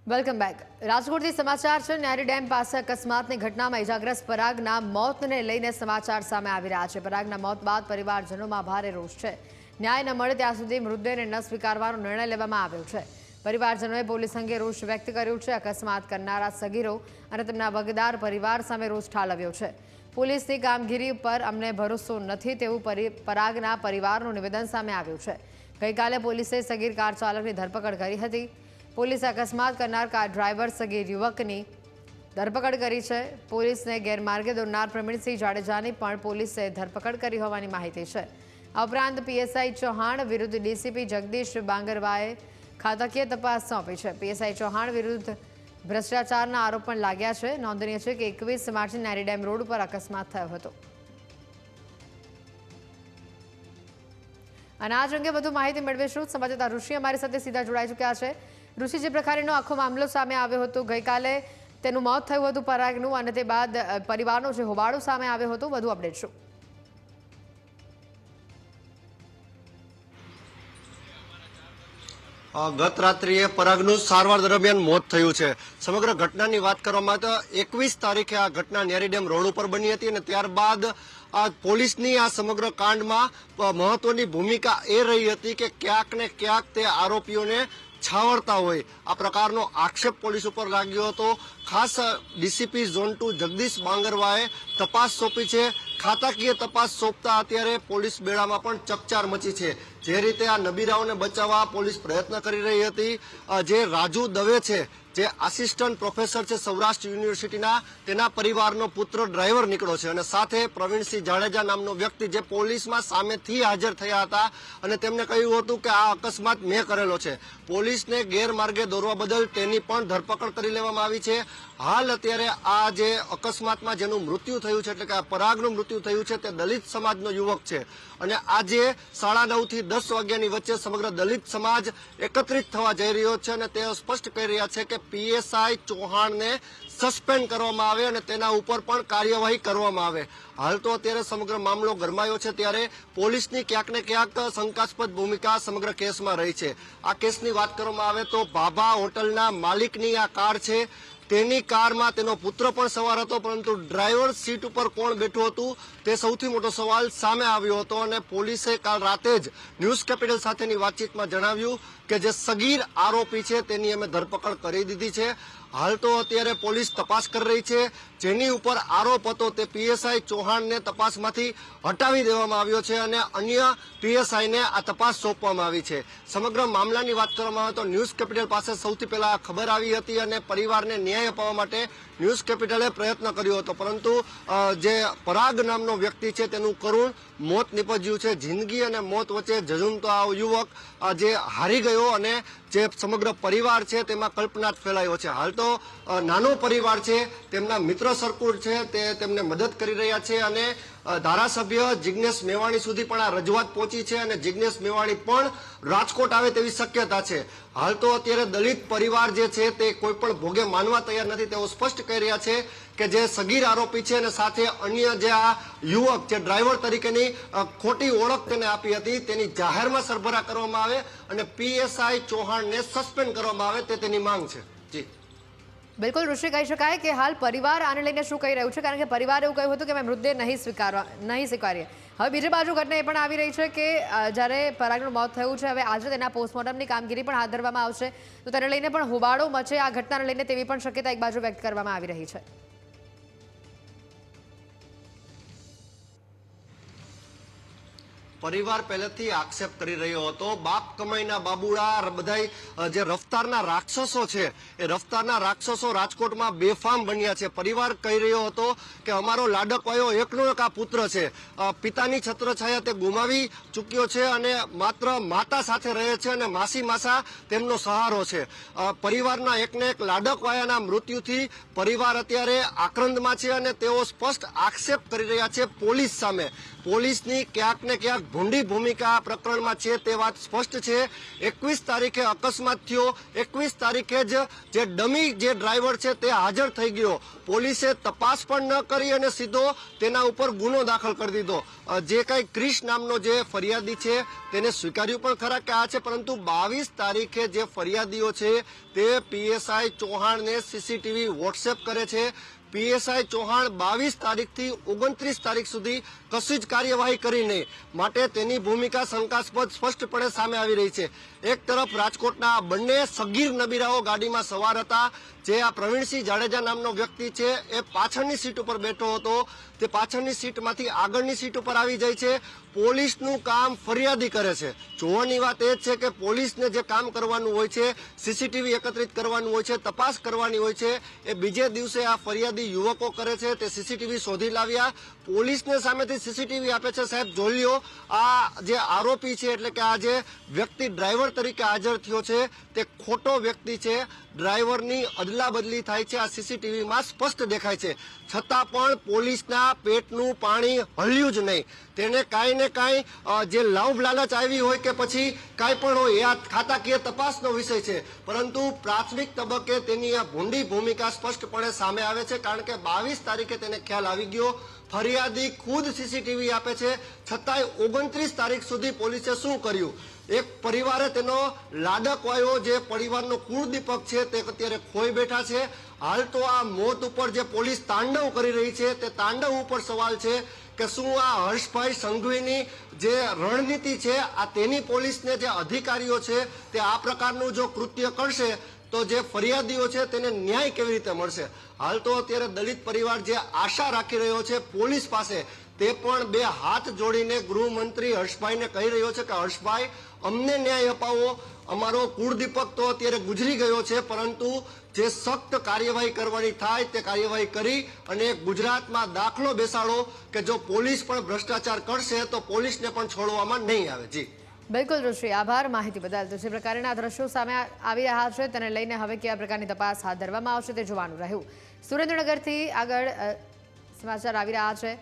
Welcome back. રાજકોટથી સમાચાર છે। ન્યારી ડેમ પાસે અકસ્માતની ઘટનામાં ઇજાગ્રસ્ત પરાગના મોતને લઈને સમાચાર સામે આવી રહ્યા છે। પરાગના મોત બાદ પરિવારજનોમાં ભારે રોષ છે। ન્યાય ન મળે ત્યાં સુધી મૃતદેહને ન સ્વીકારવાનો નિર્ણય લેવામાં આવ્યો છે। પરિવારજનોએ પોલીસ અંગે રોષ વ્યક્ત કર્યો છે। અકસ્માત કરનારા સગીરો અને તેમના વગદાર પરિવાર સામે રોષ ઠાલવ્યો છે। પોલીસની કામગીરી પર અમને ભરોસો નથી તેવું પરાગના પરિવારનું નિવેદન સામે આવ્યું છે। ગઈકાલે પોલીસે સગીર કાર ચાલકની ધરપકડ કરી હતી। પોલીસે અકસ્માત કરનાર કાર ડ્રાઈવર સગીર યુવકની ધરપકડ કરી છે। પોલીસને ગેરમાર્ગે દોરનાર પ્રવીણસિંહ જાડેજાની પણ પોલીસે ધરપકડ કરી હોવાની માહિતી છે। આ ઉપરાંત પીએસઆઈ ચૌહાણ વિરુદ્ધ ડીસીપી જગદીશ બાંગરવાએ ખાતાકીય તપાસ સોંપી છે। પીએસઆઈ ચૌહાણ વિરુદ્ધ ભ્રષ્ટાચારના આરોપ પણ લાગ્યા છે। નોંધનીય છે કે 21 માર્ચે ન્યારી ડેમ રોડ પર અકસ્માત થયો હતો। અને આ અંગે વધુ માહિતી મેળવીશું। સંવાદદાતા ઋષિ અમારી સાથે સીધા જોડાઈ ચૂક્યા છે। ઋષિ, જે પ્રકારનો આખો મામલો સામે આવ્યો હતો, ગઈકાલે તેનું મોત થયું હતું પરાગનું, અને તે બાદ પરિવારનો જે હોબાળો સામે આવ્યો હતો, વધુ અપડેટ શું? ગત રાત્રિએ પરાગનું સારવાર દરમિયાન મોત થયું છે। સમગ્ર ઘટનાની વાત કરવામાં તો 21 તારીખે આ ઘટના ન્યારી ડેમ રોડ ઉપર બની હતી અને ત્યારબાદ આ પોલીસની આ સમગ્ર કાંડમાં મહત્વની ભૂમિકા એ રહી હતી કે ક્યાંક ને ક્યાંક તે આરોપીઓને છાવરતા હોય આ પ્રકારનો આક્ષેપ પોલીસ ઉપર લાગ્યો હતો। ખાસ ડીસીપી ઝોન 2 જગદીશ બાંગરવાએ તપાસ સોંપી છે। ખાતાકીય તપાસ સોંપતા અત્યારે પોલીસ બેડામાં પણ ચકચાર મચી છે। જે રીતે આ નબીરાઓને બચાવવા પોલીસ પ્રયત્ન કરી રહી હતી, જે રાજુ દવે છે, જે આસિસ્ટન્ટ પ્રોફેસર છે સૌરાષ્ટ્ર યુનિવર્સિટીના, તેના પરિવારનો પુત્ર ડ્રાઈવર નીકળ્યો છે અને સાથે પ્રવીણસિંહ જાડેજા નામનો વ્યક્તિ જે પોલીસમાં સામેથી હાજર થયા હતા અને તેમને કહ્યું હતું કે આ અકસ્માત મેં કરેલો છે। પોલીસને ગેરમાર્ગે દોરવા બદલ તેની પણ ધરપકડ કરી લેવામાં આવી છે। હાલ અત્યારે આ જે અકસ્માતમાં જેનું મૃત્યુ થયું છે, એટલે કે પરાગનું મૃત્યુ થયું છે, તે દલિત સમાજનો યુવક છે અને આજે 9:30 થી 10 વાગ્યાની વચ્ચે સમગ્ર દલિત સમાજ એકત્રિત થવા જઈ રહ્યો છે અને તે સ્પષ્ટ કહી રહ્યા છે કે પીએસઆઈ ચૌહાણને સસ્પેન્ડ કરવામાં આવે અને તેના ઉપર પણ કાર્યવાહી કરવામાં આવે। હાલ તો અત્યારે સમગ્ર મામલો ગરમાયો છે, ત્યારે પોલીસની ક્યાંક ને ક્યાંક શંકાસ્પદ ભૂમિકા સમગ્ર કેસમાં રહી છે। આ કેસની વાત કરવામાં આવે તો ભાભા હોટલના માલિકની આ કાર છે, તેની કારમાં તેનો પુત્ર પણ સવાર હતો, પરંતુ ડ્રાઈવર સીટ ઉપર કોણ બેઠું હતું તે સૌથી મોટો સવાલ સામે આવ્યો હતો અને પોલીસે કાલ રાતે જ ન્યૂઝ કેપિટલ સાથેની વાતચીતમાં જણાવ્યું કે જે સગીર આરોપી છે તેની અમે ધરપકડ કરી દીધી છે। હાલ તો અત્યારે પોલીસ તપાસ કરી રહી છે। જેની ઉપર આરોપ હતો તે પીએસઆઈ ચૌહાણને તપાસમાંથી હટાવી દેવામાં આવ્યો છે અને અન્ય પીએસઆઈને આ તપાસ સોંપવામાં આવી છે। સમગ્ર મામલાની વાત કરવામાં આવે તો ન્યૂઝ કેપિટલ પાસે સૌથી પહેલા ખબર આવી હતી અને પરિવારને ન્યાય અપાવવા માટે ન્યૂઝ કેપિટલે પ્રયત્ન કર્યો હતો, પરંતુ જે પરાગ નામનો વ્યક્તિ છે તેનું કરુણ મોત નીપજ્યું છે। જિંદગી અને મોત વચ્ચે ઝઝૂમતો આ યુવક જે હારી ગયો અને જે સમગ્ર પરિવાર છે તેમાં કલ્પના ફેલાયો છે। હાલ તો નાનો પરિવાર છે, તેમના મિત્ર સર્કલ છે તે તેમને મદદ કરી રહ્યા છે અને ધારાસભ્ય જિગ્નેશ મેવાણી સુધી પણ આ રજૂઆત પહોંચી છે અને જિગ્નેશ મેવાણી પણ રાજકોટ આવે તેવી શક્યતા છે। હાલ તો અત્યારે દલિત પરિવાર જે છે તે કોઈ પણ ભોગે માનવા તૈયાર નથી। તેઓ સ્પષ્ટ કહી રહ્યા છે કે જે સગીર આરોપી છે અને સાથે અન્ય જે આ યુવક જે ડ્રાઈવર તરીકેની ખોટી ઓળખ તેને આપી હતી તેની જાહેરમાં સરભરા કરવામાં આવે અને પીએસઆઈ ચૌહાણને સસ્પેન્ડ કરવામાં આવે તે તેની માંગ છે। જી બિલકુલ ઋષિ, કહી શકાય કે હાલ પરિવાર આને લઈને શું કહી રહ્યું છે? કારણ કે પરિવારે એવું કહ્યું હતું કે અમે મૃતદેહ નહીં સ્વીકારીએ। હવે બીજી બાજુ ઘટના એ પણ આવી રહી છે કે જ્યારે પરાગનું મોત થયું છે, હવે આજે તેના પોસ્ટમોર્ટમની કામગીરી પણ હાથ ધરવામાં આવશે, તો તેને લઈને પણ હોબાળો મચે આ ઘટનાને લઈને તેવી પણ શક્યતા એક બાજુ વ્યક્ત કરવામાં આવી રહી છે। પરિવાર પહેલેથી આક્ષેપ કરી રહ્યો હતો, બાપ કમાઈના બાબુડા બધા જે રફતારના રાક્ષસો છે એ રફતારના રાક્ષસો રાજકોટમાં બેફામ બન્યા છે। પરિવાર કહી રહ્યો હતો કે અમારો લાડકવાયો એકનો એક આ પુત્ર છે, પિતાની છત્રછાયા તે ગુમાવી ચૂક્યો છે અને માત્ર માતા સાથે રહે છે અને માસી માસા તેમનો સહારો છે। પરિવારના એકને એક લાડકવાયાના મૃત્યુથી પરિવાર અત્યારે આક્રંદમાં છે અને તેઓ સ્પષ્ટ આક્ષેપ કરી રહ્યા છે પોલીસ સામે। પોલીસની ક્યાંક ને ક્યાંક ભૂંડી ભૂમિકા આ પ્રકરણમાં છે તે વાત સ્પષ્ટ છે. 21 તારીખે અકસ્માત થયો, 21 તારીખે જ જે ડમી જે ડ્રાઈવર છે તે હાજર થઈ ગયો. પોલીસે તપાસ પણ ન કરી અને સીધો તેના ઉપર ગુનો દાખલ કરી દીધો. જે કઈ ક્રિશ નામનો જે ફરિયાદી છે તેને સ્વીકાર્યું પણ ખરા કે આ છે, પરંતુ 22 તારીખે જે ફરિયાદીઓ છે તે પીએસઆઈ ચૌહાણને સીસીટીવી વોટ્સએપ કરે છે. પીએસઆઈ ચૌહાણ 22 તારીખથી 29 તારીખ સુધી કશી જ કાર્યવાહી કરી નહીં, માટે તેની ભૂમિકા શંકાસ્પદ સ્પષ્ટપણે સામે આવી રહી છે. એક તરફ રાજકોટના બંને સગીર નબીરાઓ ગાડીમાં સવાર હતા. જે આ પ્રવીણસિંહ જાડેજા નામનો વ્યક્તિ છે એ પાછળની સીટ ઉપર બેઠો હતો, તે પાછળની સીટમાંથી આગળની સીટ ઉપર આવી જાય છે. પોલીસનું કામ ફરિયાદી કરે છે. જોવાની વાત એ જ છે કે પોલીસને જે કામ કરવાનું હોય છે, સીસીટીવી એકત્રિત કરવાનું હોય છે, તપાસ કરવાની હોય છે, એ બીજે દિવસે આ ફરિયાદી યુવકો કરે છે. તે સીસીટીવી શોધી લાવ્યા, પોલીસને સામેથી સીસીટીવી આપે છે. સાહેબ જોઈ લ્યો, આ જે આરોપી છે એટલે કે આ જે વ્યક્તિ ડ્રાઈવર તરીકે હાજર થયો છે તે ખોટો વ્યક્તિ છે. ડ્રાઈવરની અદલા બદલી થાય છે, આ સીસીટીવીમાં સ્પષ્ટ દેખાય છે. છતાં પણ પોલીસના પેટનું પાણી હલ્યું જ નહીં. તેને કાંઈ ને કાંઈ જે લાભ લાલચ આવી હોય કે પછી કાંઈ પણ હોય, એ આ ખાતાકીય તપાસનો વિષય છે, પરંતુ પ્રાથમિક તબક્કે તેની આ ભૂંડી ભૂમિકા સ્પષ્ટપણે સામે આવે છે. કારણ કે 22 તારીખે તેને ખ્યાલ આવી ગયો. ફરિયાદી ખુદ સીસીટીવી આપે છે, છતાંય 29 તારીખ સુધી પોલીસે શું કર્યું? એક પરિવારે તેનો લાડક વાયો, જે પરિવારનો કુળદીપક છે તે અત્યારે ખોઈ બેઠા છે. હાલ તો આ મોત ઉપર જે પોલીસ તાંડવ કરી રહી છે તે તાંડવ ઉપર સવાલ છે કે શું આ હર્ષભાઈ સંઘવીની જે રણનીતિ છે, આ તેની પોલીસને જે અધિકારીઓ છે તે આ પ્રકારનું જો કૃત્ય કરશે તો જે ફરિયાદીઓ છે તેને ન્યાય કેવી રીતે મળશે? હાલ તો અત્યારે દલિત પરિવાર જે આશા રાખી રહ્યો છે પોલીસ પાસે, તે પણ બે હાથ જોડીને ગૃહમંત્રી હર્ષભાઈને કહી રહ્યો છે કે હર્ષભાઈ, અમને ન્યાય અપાવો. અમારો કુળદીપક તો અત્યારે ગુજરી ગયો છે, પરંતુ જે સખ્ત કાર્યવાહી કરવાની થાય તે કાર્યવાહી કરી અને ગુજરાતમાં દાખલો બેસાડો કે જો પોલીસ પણ ભ્રષ્ટાચાર કરશે તો પોલીસને પણ છોડવામાં નહીં આવે. જી બિલકુલ ઋષિ, આભાર માહિતી બદલ. તો જે પ્રકારના દ્રશ્યો સામે આવી રહ્યા છે તેને લઈને હવે કયા પ્રકારની તપાસ હાથ ધરવામાં આવશે તે જોવાનું રહ્યું. સુરેન્દ્રનગરથી આગળ સમાચાર આવી રહ્યા છે.